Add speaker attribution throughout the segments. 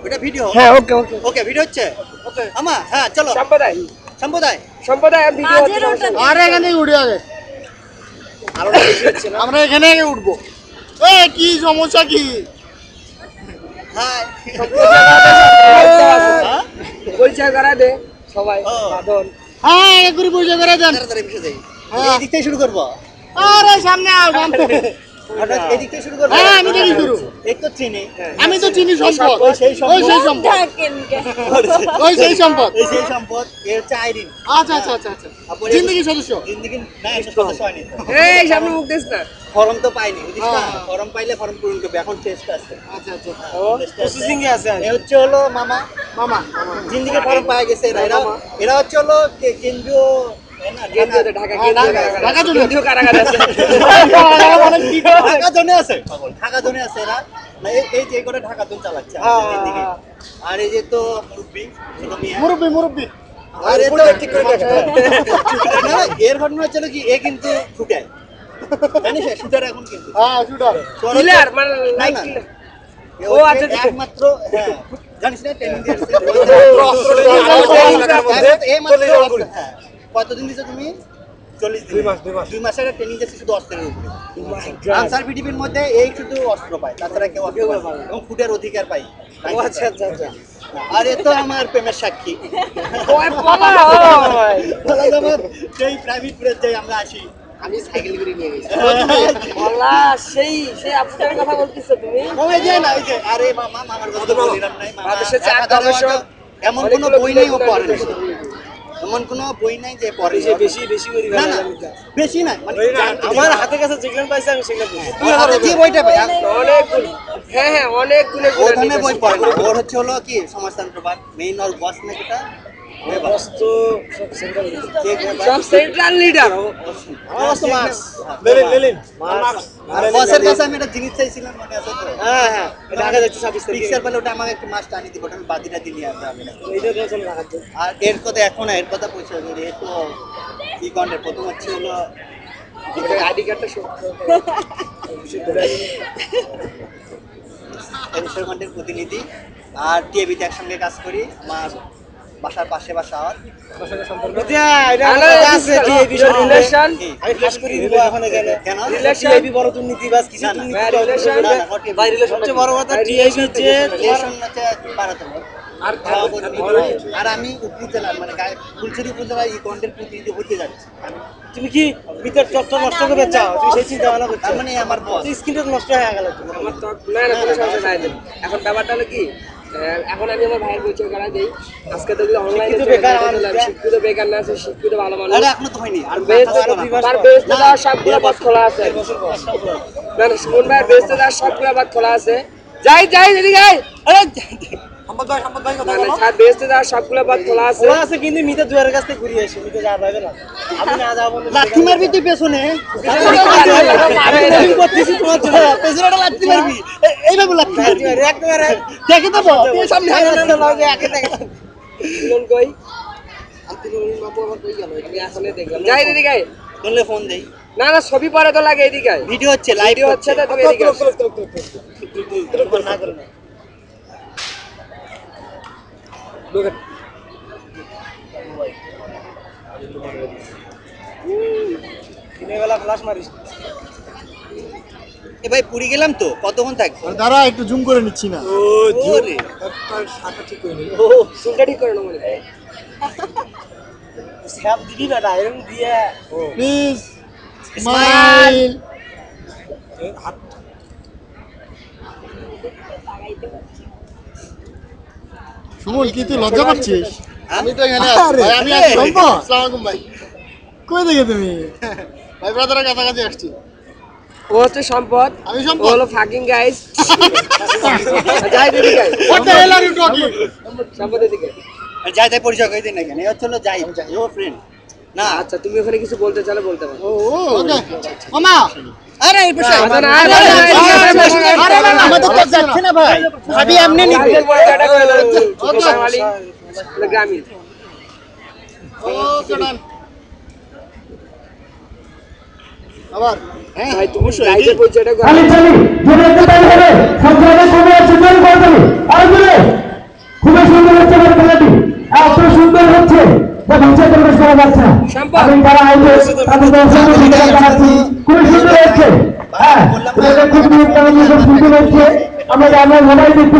Speaker 1: ওটা ভিডিও?
Speaker 2: হ্যাঁ ওকে ওকে
Speaker 1: ওকে ভিডিও হচ্ছে।
Speaker 2: ওকে
Speaker 1: আমা হ্যাঁ চলো।
Speaker 2: সম্প্রদায় ভিডিও হচ্ছে।
Speaker 3: আরে এখানে উঠে আগে
Speaker 2: আরো বেশি হচ্ছে না।
Speaker 3: আমরা এখানে আগে উঠবো। এ কি সমস্যা কি?
Speaker 1: হাই
Speaker 2: পরিচয় করা দে সবাই বাদল।
Speaker 3: হ্যাঁ এক করে পরিচয় করে দেন।
Speaker 1: তাড়াতাড়ি বসে যাই। এই দিক থেকে শুরু করব।
Speaker 3: আরে সামনে আও সামনে।
Speaker 1: হঠাৎ এই দিক থেকে শুরু করব।
Speaker 3: হ্যাঁ আমি দেখি শুরু।
Speaker 1: এই তো চিনি।
Speaker 3: আমি তো চিনি সম্পদ।
Speaker 1: ওই সেই সম্পদ।
Speaker 3: ওই সেই সম্পদ। ওই সেই সম্পদ।
Speaker 1: এই সেই সম্পদ এর হচ্ছে আইরিন।
Speaker 3: আচ্ছা আচ্ছা আচ্ছা আচ্ছা। জিন্দেগি সদস্য।
Speaker 1: জিন্দেগি না এটা সদস্য হয়নি।
Speaker 2: এই সামনে মুখ দিস না।
Speaker 1: ফর্ম তো পাইনি বুঝিস না? ফর্ম পাইলে ফর্ম পূরণ করবে। এখন টেস্ট আছে।
Speaker 3: আচ্ছা আচ্ছা।
Speaker 2: ও প্রসেসিং এ আছে।
Speaker 1: এই হচ্ছে হলো মামা।
Speaker 3: মামা
Speaker 1: জিন্দেগি ফর্ম পাই গেছে এরা হচ্ছে হলো কেন্দ্রীয়
Speaker 2: ঢাকা
Speaker 3: ঢাকা
Speaker 2: কেন্দ্রীয় কারাগারে আছে।
Speaker 1: ঢাকা জোনে আছে পাগল। ঢাকা জোনে আছে এরা। না এই যে করে ঢাকা জোন চালাচ্ছে জিন্দেগি। আর এই যে তো মুরব্বি ছোট মিয়া।
Speaker 3: মুরব্বি
Speaker 1: আর এর ঠিক করে দেখা। না এর ঘটনা হচ্ছে কি এ কিন্তু ফুটায়। জানিস শুটার এখন কিন্তু।
Speaker 3: হ্যাঁ শুটার
Speaker 2: কিলার মানে লাইক কিলার।
Speaker 1: ও আচ্ছা একমাত্র হ্যাঁ জানিস না ট্রেনিং দিয়েছে। এই মাত্র হ্যাঁ কতদিন দিছো তুমি? 40 দিন। 2 মাসের ট্রেনিং দিয়েছে শুধু অস্ত্রের উপরে। আনসার ভিডিপির মধ্যে এই শুধু অস্ত্র পায় তাছাড়া কেউ অস্ত্র পায় না এবং ফুটের অধিকার পায়।
Speaker 2: ও আচ্ছা আচ্ছা আচ্ছা।
Speaker 1: আর এ তো আমার প্রেমের সাক্ষী।
Speaker 2: ওই পলা হয়।
Speaker 1: আমার সেই প্রাইভেট প্লেস যাই আমরা আসি।
Speaker 2: আমি সাইকেল করে নিয়ে গেছি। পলা সেই আপুটার কথা বলতিছ তুমি?
Speaker 1: ওই যে না ওই যে আরে মামা মামার কথা বলিলাম নাই মামা।
Speaker 2: বাদেশে চার গবেষক
Speaker 1: এমন কোনো বই নেই ও পড়ে না। এমন কোনো বই নাই যে পড়ে
Speaker 2: বেশি করি
Speaker 1: না না বেশি না মানে
Speaker 2: আমার হাতে কাছে যেগুলো পাইছে আমি সেগুলো পড়ছি।
Speaker 1: তুই হাতে যে বইটা পাই
Speaker 2: অনেক হ্যাঁ অনেক গুলো
Speaker 1: ওখানে বই পড়ে না ওর হচ্ছে হলো কি সমাজতন্ত্রবাদ মেইন ওর বস নাকি এটা
Speaker 2: বস্তু সব সেন্ট্রাল লিডার লেলিন
Speaker 1: বসের কাছে আমি একটা জিনিস চাইছিলাম মনে আছে তো
Speaker 2: হ্যাঁ হ্যাঁ এটা আগে যাচ্ছে 26 তারিখ
Speaker 1: পিকচার পেলে ওটা আমাকে একটা মাছ টানি দিব ওটা আমি বাদিটা দিলি আর আমি
Speaker 2: এইটা কেন লাগাতে
Speaker 1: আর এর কথা এখন এর কথা পয়সা করি এ তো কি কন্টেন্ট প্রথম হচ্ছে হলো
Speaker 2: আইডি কার্ডটা সত্য
Speaker 1: এনশোর কন্টেন্ট প্রতিনিধি আর টিভিতে একসঙ্গে কাজ করি আমার বাসার পাশে বাসা আর
Speaker 2: রিলেশন
Speaker 1: আমি ফ্ল্যাশ করি দিব এখন এখানে কেন
Speaker 2: টিআইবি বড় দুর্নীতিবাজ কিছু
Speaker 1: ভাই রিলেশন সবচেয়ে বড় কথা টিআইবি যে রিলেশন হচ্ছে বাড়াতম আর আমি উপজেলার মানে ফুলছড়ি উপজেলায় এই কন্টেন্ট প্রতিনিধি হতে যাচ্ছি
Speaker 2: তুমি কি ভিতর চর্চা নষ্ট করবে চাও তুমি সেই চিন্তা ভাবনা করছো
Speaker 1: মানে আমার বস
Speaker 2: স্ক্রিনটা নষ্ট হয়ে গেল আমার তো না না কোনো সমস্যা নাই এখন ব্যাপারটা হলো কি এখন আমি আমার ভাইয়ের পরিচয় করা দেই আজকে তো অনলাইনে শিক্ষিত বেকার না আছে শিক্ষিত ভালো মানুষ
Speaker 1: আরে এখনো তো হয়নি আর
Speaker 2: তার বেস্ট দা সবগুলো পথ খোলা আছে না না সুমন ভাইয়ের বেস্ট দা সবগুলো পথ খোলা আছে যাই এদিকে আরে সম্পদ ভাই কথা বলো স্যার বেস্ট দা সবগুলো পথ খোলা আছে কিন্তু মিতে দুয়ারের কাছে ঘুরিয়ে আসি মিতে যা পাবে না আমি না যাব না
Speaker 1: লাঠি মারবি তুই পেছনে করতেছিস তোমার জন্য পেছনে লাঠি মারবি এইভাবে লাঠি মারবি
Speaker 2: একবার
Speaker 1: দেখে দেবো তুই সামনে
Speaker 2: লাগে একে দেখে কোন কই আন্তির বাবু আবার কই গেল আমি আসলে দেখলাম যাই এদিকে
Speaker 1: বললে ফোন দেই
Speaker 2: না না ছবি পরে তো লাগে এদিকে
Speaker 1: ভিডিও হচ্ছে লাইভ
Speaker 2: হচ্ছে তো তুমি এদিকে না করো না লোক দিনের বেলা ফ্লাশ মারিস
Speaker 1: এ ভাই পুরি গেলাম তো কতক্ষণ থাকবো
Speaker 3: দাঁড়া একটু জুম করে নিচ্ছি না
Speaker 1: ও জোরে
Speaker 2: শাটা ঠিক করে ও চুলটা ঠিক করে না মানে স্যাপ দিবি না আয়রন দিয়ে
Speaker 3: প্লিজ স্মাইল সুমন কি তুই লজ্জা পাচ্ছিস? আমি তো এখানে আমি আসলাম। আসসালামু আলাইকুম ভাই। কই থেকে তুমি? ভাই ব্রাদারের কাছাকাছি আসছি।
Speaker 2: ও হচ্ছে সম্পদ
Speaker 3: আমি সম্পদ
Speaker 2: হলো ফাকিং গাইস যাই দিদি guys
Speaker 3: What the hell are you talking?
Speaker 2: সম্পদ দিকে
Speaker 1: যাই পরিচয় করে দিন না কেন এ হচ্ছে হলো যাই ও ফ্রেন্ড না
Speaker 2: আচ্ছা তুমি ওখানে কিছু বলতে চাইলে বলতে পারো
Speaker 3: ও ওকে মামা
Speaker 1: আরে এই পেশা
Speaker 2: আরে না
Speaker 1: আমাদের তো যাচ্ছে না ভাই ভাবি এমনি নিবে
Speaker 2: গ্রামীণ
Speaker 3: ওকে ডান আবার
Speaker 1: হ্যাঁ
Speaker 2: ভাই তুমি লাইভে পরিচয়টা করো
Speaker 4: খালি খালি জোরে জোরে হবে সব জায়গায় কমে আছে জোরে করে দেবে যাচ্ছে না আমি যারা আইছে তাদের দর্শক ভিডিও বানাচ্ছি খুব সুন্দর হচ্ছে হ্যাঁ এটা খুব সুন্দর হচ্ছে আমরা সবাই দেখতে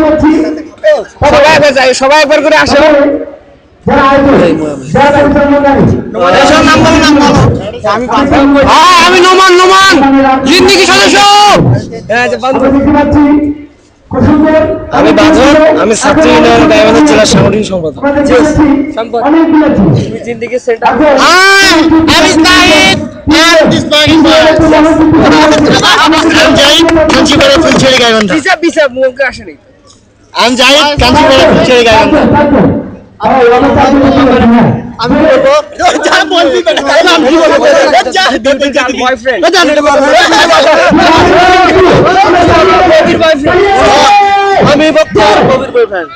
Speaker 4: পাচ্ছি
Speaker 2: সবাই একবার করে আসে
Speaker 4: যারা আইছে যারা
Speaker 2: আমি নোমান জিন্দেগি সদস্য
Speaker 4: আমি বাদল আমি ছাত্র ইউনিয়ন গাইবান্ধা জেলা সাংগঠনিক সম্পাদক
Speaker 2: জিন্দেগি সেন্টার
Speaker 3: আমি সাইদ কাঞ্চিপাড়া ফুলছড়ি গাইবান্ধা
Speaker 2: বিসা মুখে আসেনি
Speaker 3: আমি জাহিদ কাঞ্চিপাড়া ফুলছড়ি গাইবান্ধা আমি বলবো যা বলবি আমি কি বলবো
Speaker 2: বয়ফ্রেন্ড
Speaker 3: আমি বক্তার কবির বয়ফ্রেন্ড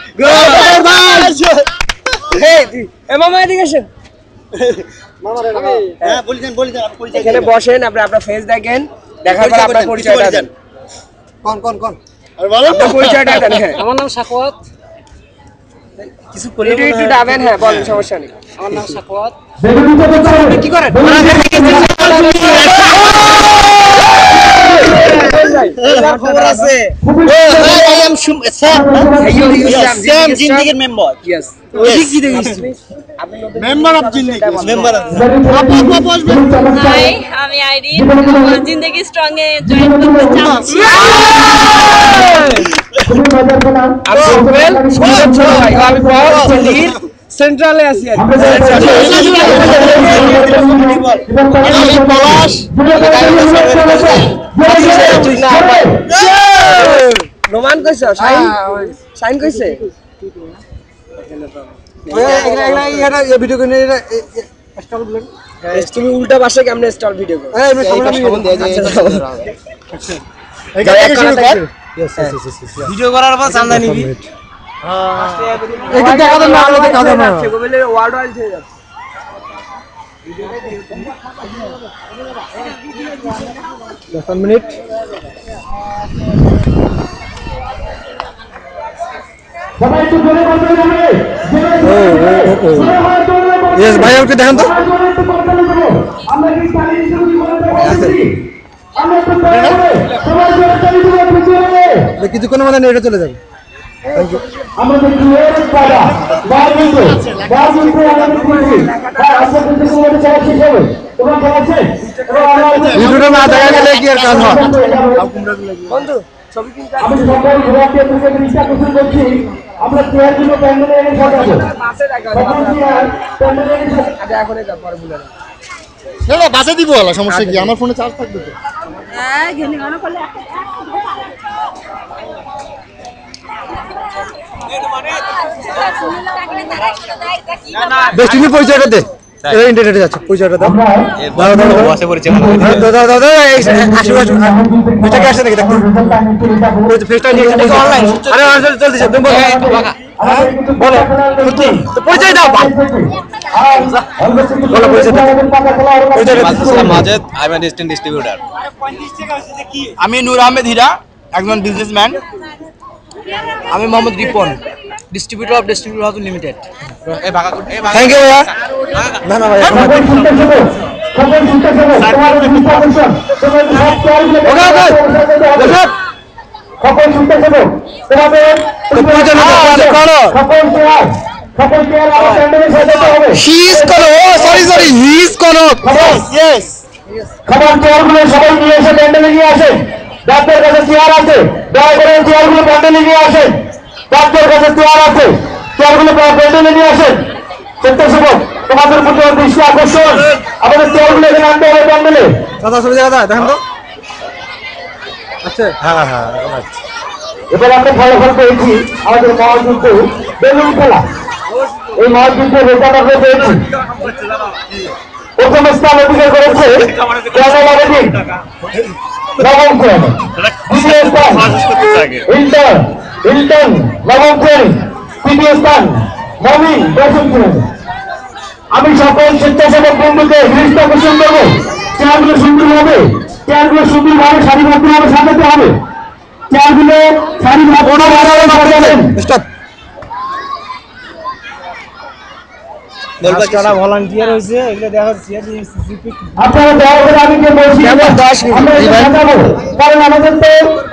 Speaker 2: মামা এদিকে আসেন
Speaker 1: হ্যাঁ বলেন আপনি পরিচয়
Speaker 2: এখানে বসেন আপনি আপনার ফেস দেখেন দেখার পর আপনার পরিচয়টা দেন
Speaker 1: কোন
Speaker 3: আর বলো
Speaker 2: আপনার পরিচয়টা দেন হ্যাঁ
Speaker 5: আমার নাম সাকওয়াত
Speaker 2: কিছু একটু ডাবেন হ্যাঁ বলেন সমস্যা নেই
Speaker 5: আমার নাম সাকওয়াত
Speaker 2: কি করেন
Speaker 1: খবর আছে আই এম সেম জিন্দেগির মেম্বার
Speaker 2: ইয়েস
Speaker 3: মেম্বার অফ জিন্দেগি
Speaker 1: মেম্বার
Speaker 6: হাই আমি আইরিন জিন্দেগি স্ট্রং এ জয়েন করতে চাচ্ছি
Speaker 2: আমি সুবেল সুন্দর ছোট ভাই আমি দিল্লির সেন্ট্রালে আছি আর
Speaker 3: আমি পলাশ
Speaker 2: নোমান কইছ সাইন কইছে
Speaker 5: ভিডিও করে
Speaker 2: তুমি উল্টা পাশে কেমনে স্টল ভিডিও করো
Speaker 1: ভিডিও করার পর চান্দা নিবি
Speaker 5: এটা দেখা দেন না আলাদা দেখা দেন না
Speaker 2: গোবেলের ওয়ার্ড ওয়াইড হয়ে যাচ্ছে
Speaker 5: মিনিট
Speaker 4: সবাই একটু জোরে বলতে হবে
Speaker 5: ইয়েস ভাই আমাকে দেখেন তো
Speaker 4: আমরা কি চালিয়ে শুরু করতে আমরা একটু সবাই জোরে চালিয়ে দিব পিছনে
Speaker 5: কিছুক্ষণ মানে এটা চলে যাবে
Speaker 4: আমাদের ক্লিয়ার পাড়া বারবিন্দু আমাদের কুইজি আজকে কিন্তু তোমাদের চালা শেষ হবে তোমরা খেলাচ্ছে
Speaker 5: ভিডিওটা না দেখা গেলে কি আর কাজ হয়
Speaker 2: বন্ধু ছবি কিনতে
Speaker 4: আমি সকল ঘোরাতে থেকে চেষ্টা করছি আমরা চেয়ারগুলো প্যান্ডেলে এনে সাজাবো
Speaker 2: পাশে রাখা
Speaker 4: তখন চেয়ার প্যান্ডেলে এনে সাজাবো
Speaker 2: আগে এখনই যা পরে বুঝা
Speaker 3: না না বাসে দিব ওলা সমস্যা কি আমার ফোনে চার্জ থাকবে তো
Speaker 6: হ্যাঁ ঘেনি গানা করলে
Speaker 5: বেশ তুমি পরিচয়টা দে ইন্টারনেটে যাচ্ছে পরিচয়টা দাও ফেসটা নিয়ে অনলাইন আরে চলতেছে তুমি বলো সত্যি তো পরিচয় দাও বলো পরিচয়
Speaker 7: Majed I am district distributor আমি নূর আহমেদ হীরা একজন বিজনেসম্যান
Speaker 5: আমি Mohammad Ripon distributor of distributor house limited
Speaker 7: এই ভাগা
Speaker 5: থ্যাংক ইউ ভাইয়া না না ভাইয়া
Speaker 4: সকল শুনতে ছিল তোমাদের খাবার চেয়ারগুলো সবাই নিয়ে এসে প্যান্ডেলে নিয়ে আসেন ডাক্তার কাছে চেয়ার আছে দয়া করে চেয়ারগুলো প্যান্ডেলে নিয়ে আসেন ডাক্তার কাছে চেয়ার আছে চেয়ারগুলো প্যান্ডেলে নিয়ে আসেন স্বেচ্ছাসেবক তোমাদের প্রতি দৃষ্টি আকর্ষণ আমাদের চেয়ারগুলো এখানে আনতে হবে প্যান্ডেলে
Speaker 5: দাদা সব জায়গা দেখেন তো আচ্ছা
Speaker 4: এবার আমরা ফলাফল পেয়েছি আমাদের মহাযুদ্ধ বেলুন খেলা এই মহাযুদ্ধে রেজাল্ট আমরা পেয়েছি প্রথম স্থান অধিকার করেছে নবম শ্রেণী দ্বিতীয় স্থান ইন্টার্ন নবম শ্রেণী তৃতীয় স্থান মমিন দশম শ্রেণী আমি সকল স্বেচ্ছাসেবক বন্ধুকে দৃষ্টি আকর্ষণ করবো চেয়ারগুলো সুন্দর হবে চেয়ারগুলো সুন্দরভাবে সারিবদ্ধভাবে সাজাতে হবে চেয়ারগুলো সারিবদ্ধভাবে সাজাবেন
Speaker 1: বলবা
Speaker 5: যারা ভলান্টিয়ার হয়েছে এগুলো দেখা যাচ্ছে
Speaker 4: আপনারা দয়া করে আমি যে বলছি আমরা সাজাবো, কারণ আমাদের তো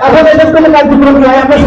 Speaker 4: এখন এদের কোনো কার্যক্রম নয়, আমরা